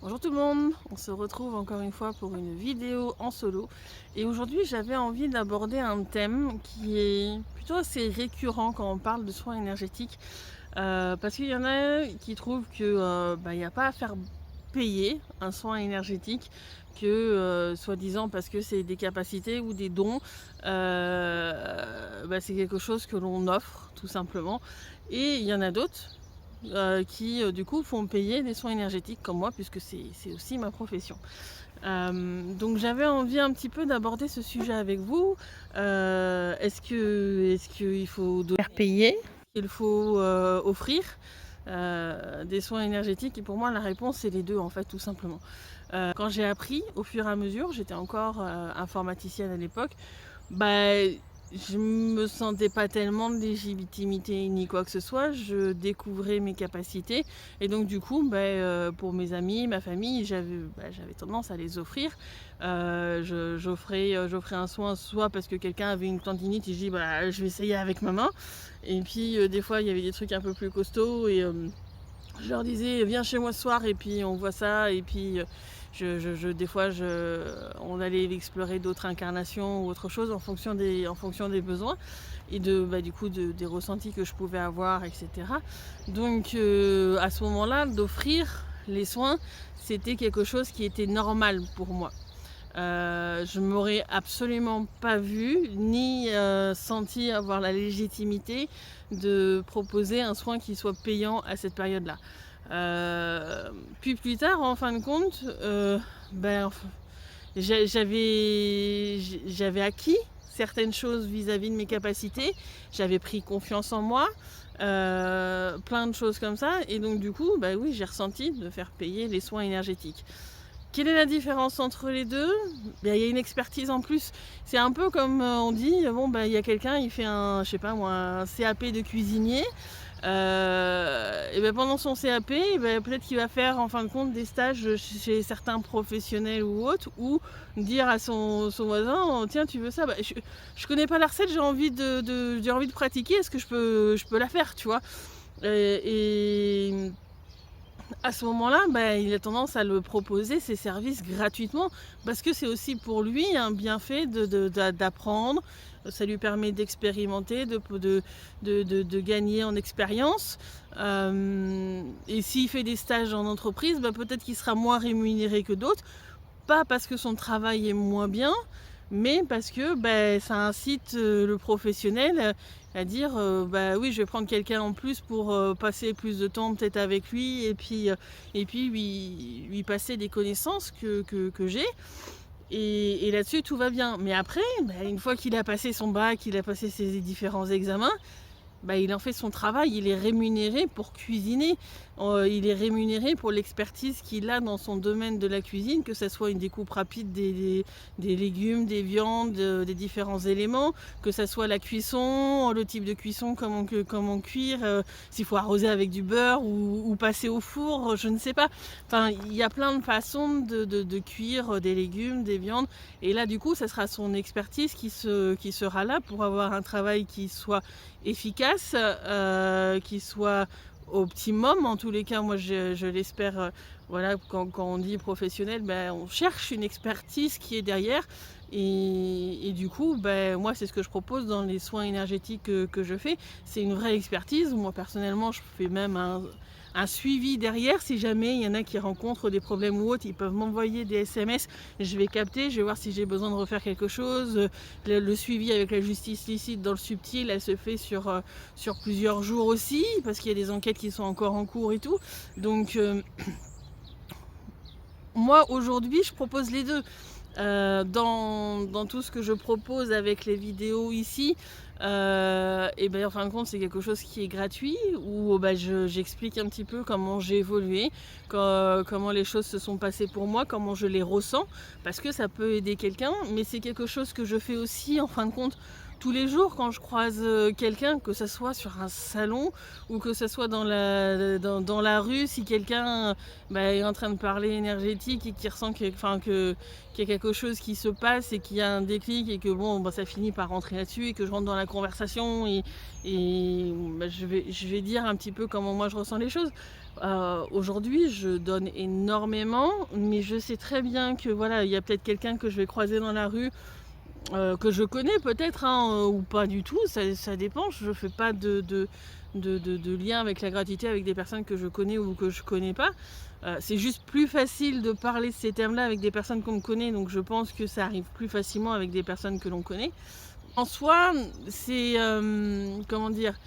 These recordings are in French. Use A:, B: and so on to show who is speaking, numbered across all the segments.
A: Bonjour tout le monde, on se retrouve encore une fois pour une vidéo en solo et aujourd'hui j'avais envie d'aborder un thème qui est plutôt assez récurrent quand on parle de soins énergétiques parce qu'il y en a qui trouvent que il n'y a pas à faire payer un soin énergétique que soi-disant parce que c'est des capacités ou des dons, c'est quelque chose que l'on offre tout simplement et il y en a d'autres qui du coup font payer des soins énergétiques comme moi puisque c'est aussi ma profession. Donc j'avais envie un petit peu d'aborder ce sujet avec vous. Est-ce qu'il faut faire payer? Il faut offrir des soins énergétiques? Et pour moi la réponse c'est les deux en fait tout simplement. Quand j'ai appris au fur et à mesure, j'étais encore informaticienne à l'époque, je me sentais pas tellement de légitimité ni quoi que ce soit, je découvrais mes capacités et donc du coup pour mes amis, ma famille, j'avais tendance à les offrir. J'offrais un soin soit parce que quelqu'un avait une tendinite et je dis je vais essayer avec ma main et puis des fois il y avait des trucs un peu plus costauds et je leur disais viens chez moi ce soir et puis on voit ça et puis des fois on allait explorer d'autres incarnations ou autre chose en fonction des besoins et du coup des ressentis que je pouvais avoir, etc. Donc à ce moment-là, d'offrir les soins, c'était quelque chose qui était normal pour moi. Je m'aurais absolument pas vu ni senti avoir la légitimité de proposer un soin qui soit payant à cette période-là. Puis plus tard, en fin de compte, j'avais acquis certaines choses vis-à-vis de mes capacités, j'avais pris confiance en moi, plein de choses comme ça, et donc du coup, oui, j'ai ressenti de faire payer les soins énergétiques. Quelle est la différence entre les deux? Il y a une expertise en plus. C'est un peu comme on dit, il y a quelqu'un, il fait je sais pas moi, un CAP de cuisinier. Pendant son CAP, peut-être qu'il va faire en fin de compte des stages chez certains professionnels ou autres, ou dire à son voisin, oh, tiens, tu veux ça? Je connais pas la recette, j'ai envie de pratiquer, est-ce que je peux la faire, tu vois? Et à ce moment-là, il a tendance à le proposer ses services gratuitement parce que c'est aussi pour lui un bienfait d'apprendre. Ça lui permet d'expérimenter, de gagner en expérience. Et s'il fait des stages en entreprise, peut-être qu'il sera moins rémunéré que d'autres. Pas parce que son travail est moins bien, mais parce que ça incite le professionnel à dire oui, je vais prendre quelqu'un en plus pour passer plus de temps peut-être avec lui et puis lui passer des connaissances que j'ai et là-dessus tout va bien. Mais après, une fois qu'il a passé son bac, il a passé ses différents examens, il en fait son travail, il est rémunéré pour cuisiner, il est rémunéré pour l'expertise qu'il a dans son domaine de la cuisine, que ce soit une découpe rapide des légumes, des viandes, des différents éléments, que ce soit la cuisson, le type de cuisson, comment cuire, s'il faut arroser avec du beurre ou passer au four, je ne sais pas. Enfin, il y a plein de façons de cuire des légumes, des viandes, et là du coup, ça sera son expertise qui sera là pour avoir un travail qui soit efficace, qui soit optimum. En tous les cas, moi je l'espère. Voilà, quand on dit professionnel, on cherche une expertise qui est derrière. Et du coup, moi c'est ce que je propose dans les soins énergétiques que je fais. C'est une vraie expertise. Moi personnellement, je fais même un suivi derrière. Si jamais il y en a qui rencontrent des problèmes ou autres, ils peuvent m'envoyer des SMS, je vais capter, je vais voir si j'ai besoin de refaire quelque chose. Le suivi avec la justice licite dans le subtil, elle se fait sur plusieurs jours aussi, parce qu'il y a des enquêtes qui sont encore en cours et tout. Donc moi aujourd'hui je propose les deux. Dans tout ce que je propose avec les vidéos ici, en fin de compte c'est quelque chose qui est gratuit où j'explique un petit peu comment j'ai évolué, comment les choses se sont passées pour moi, comment je les ressens, parce que ça peut aider quelqu'un, mais c'est quelque chose que je fais aussi en fin de compte tous les jours quand je croise quelqu'un, que ce soit sur un salon ou que ce soit dans la rue, si quelqu'un est en train de parler énergétique et qui ressent qu'il y a quelque chose qui se passe et qu'il y a un déclic et que ça finit par rentrer là-dessus et que je rentre dans la conversation et je vais dire un petit peu comment moi je ressens les choses. Aujourd'hui, je donne énormément, mais je sais très bien que voilà, il y a peut-être quelqu'un que je vais croiser dans la rue, que je connais peut-être, ou pas du tout, ça dépend. Je fais pas de lien avec la gratitude avec des personnes que je connais ou que je connais pas. C'est juste plus facile de parler de ces termes-là avec des personnes qu'on connaît, donc je pense que ça arrive plus facilement avec des personnes que l'on connaît. En soi, c'est comment dire,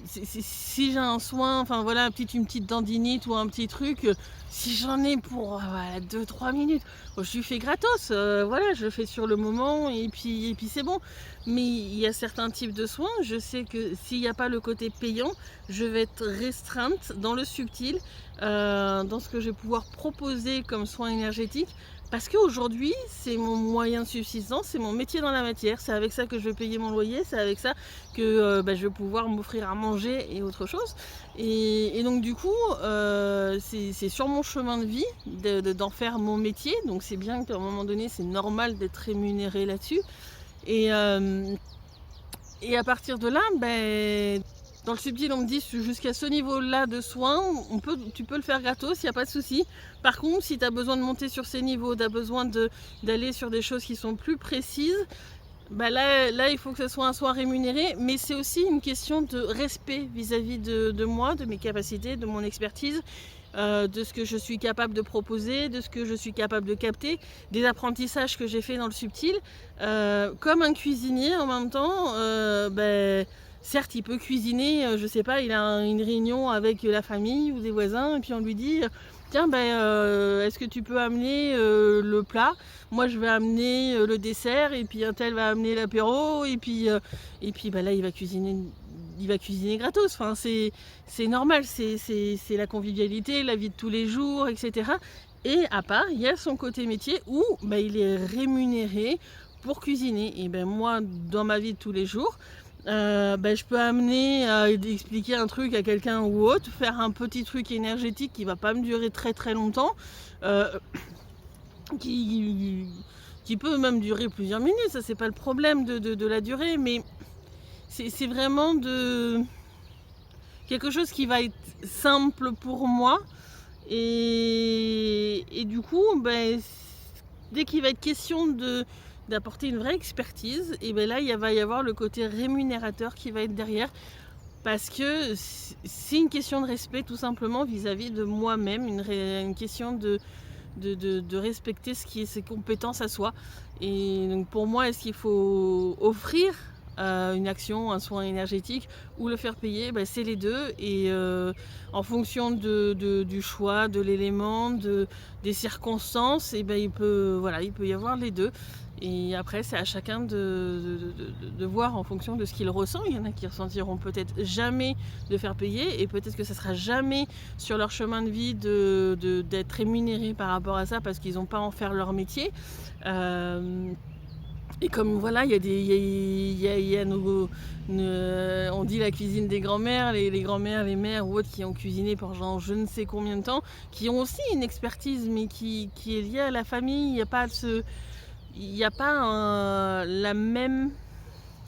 A: si j'ai un soin, une petite tendinite ou un petit truc, si j'en ai pour 2-3 minutes, je lui fais gratos, je le fais sur le moment et puis c'est bon. Mais il y a certains types de soins, je sais que s'il n'y a pas le côté payant, je vais être restreinte dans le subtil, dans ce que je vais pouvoir proposer comme soins énergétiques. Parce qu'aujourd'hui, c'est mon moyen de subsistance, c'est mon métier dans la matière, c'est avec ça que je vais payer mon loyer, c'est avec ça que je vais pouvoir m'offrir à manger et autre chose. Et donc du coup, c'est sur mon chemin de vie d'en faire mon métier, donc c'est bien qu'à un moment donné, c'est normal d'être rémunéré là-dessus. Et à partir de là, dans le subtil, on me dit jusqu'à ce niveau-là de soins, tu peux le faire gratos, il n'y a pas de souci. Par contre, si tu as besoin de monter sur ces niveaux, tu as besoin d'aller sur des choses qui sont plus précises, là, il faut que ce soit un soin rémunéré. Mais c'est aussi une question de respect vis-à-vis de moi, de mes capacités, de mon expertise, de ce que je suis capable de proposer, de ce que je suis capable de capter, des apprentissages que j'ai fait dans le subtil. Comme un cuisinier en même temps, certes, il peut cuisiner, je sais pas, il a une réunion avec la famille ou des voisins, et puis on lui dit tiens, est-ce que tu peux amener le plat? Moi, je vais amener le dessert, et puis un tel va amener l'apéro, et puis là, il va cuisiner gratos. Enfin, c'est normal, c'est la convivialité, la vie de tous les jours, etc. Et à part, il y a son côté métier où il est rémunéré pour cuisiner. Et moi, dans ma vie de tous les jours, je peux amener à expliquer un truc à quelqu'un ou autre, faire un petit truc énergétique qui va pas me durer très très longtemps, qui peut même durer plusieurs minutes, ça c'est pas le problème de la durée, mais c'est vraiment quelque chose qui va être simple pour moi, et du coup dès qu'il va être question d'apporter une vraie expertise, et là il va y avoir le côté rémunérateur qui va être derrière, parce que c'est une question de respect tout simplement vis-à-vis de moi-même, une question de respecter ses compétences à soi. Et donc pour moi, est-ce qu'il faut offrir une action, un soin énergétique ou le faire payer? C'est les deux, et en fonction du choix, de l'élément, des circonstances, il peut y avoir les deux. Et après, c'est à chacun de voir en fonction de ce qu'il ressent. Il y en a qui ressentiront peut-être jamais de faire payer, et peut-être que ça sera jamais sur leur chemin de vie d'être rémunérés par rapport à ça, parce qu'ils n'ont pas à en faire leur métier. Et comme voilà, il y a on dit la cuisine des grands-mères, les grands-mères, les mères ou autres qui ont cuisiné pendant je ne sais combien de temps, qui ont aussi une expertise, mais qui est liée à la famille. Il n'y a pas la même,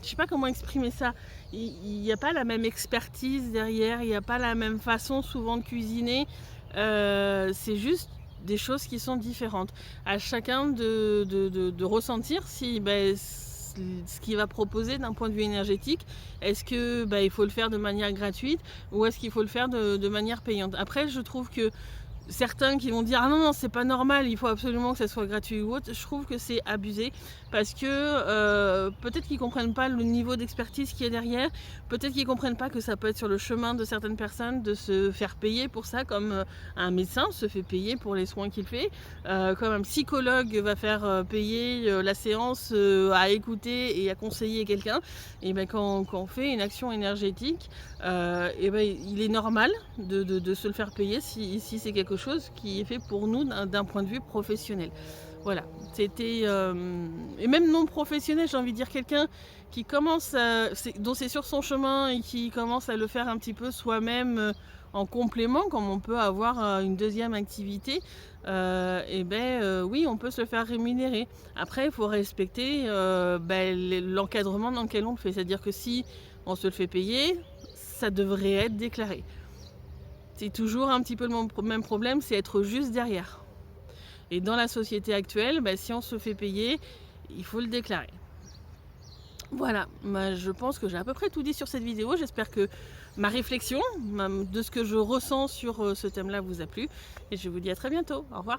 A: je sais pas comment exprimer ça, il n'y a pas la même expertise derrière, il n'y a pas la même façon souvent de cuisiner, c'est juste des choses qui sont différentes. À chacun de ressentir si ce qu'il va proposer d'un point de vue énergétique, est-ce que il faut le faire de manière gratuite ou est-ce qu'il faut le faire de manière payante. Après, je trouve que certains qui vont dire ah non c'est pas normal, il faut absolument que ça soit gratuit ou autre, je trouve que c'est abusé, parce que peut-être qu'ils comprennent pas le niveau d'expertise qui est derrière, peut-être qu'ils comprennent pas que ça peut être sur le chemin de certaines personnes de se faire payer pour ça, comme un médecin se fait payer pour les soins qu'il fait, comme un psychologue va faire payer la séance à écouter et à conseiller quelqu'un. Et quand on fait une action énergétique, il est normal de se le faire payer si c'est quelque chose qui est fait pour nous d'un point de vue professionnel. Voilà, c'était et même non professionnel, j'ai envie de dire quelqu'un qui commence dont c'est sur son chemin et qui commence à le faire un petit peu soi-même, en complément, comme on peut avoir, une deuxième activité, oui, on peut se le faire rémunérer. Après, il faut respecter, l'encadrement dans lequel on le fait. C'est-à-dire que si on se le fait payer, ça devrait être déclaré. C'est toujours un petit peu le même problème, c'est être juste derrière. Et dans la société actuelle, si on se fait payer, il faut le déclarer. Voilà, je pense que j'ai à peu près tout dit sur cette vidéo. J'espère que ma réflexion, de ce que je ressens sur ce thème-là vous a plu. Et je vous dis à très bientôt. Au revoir.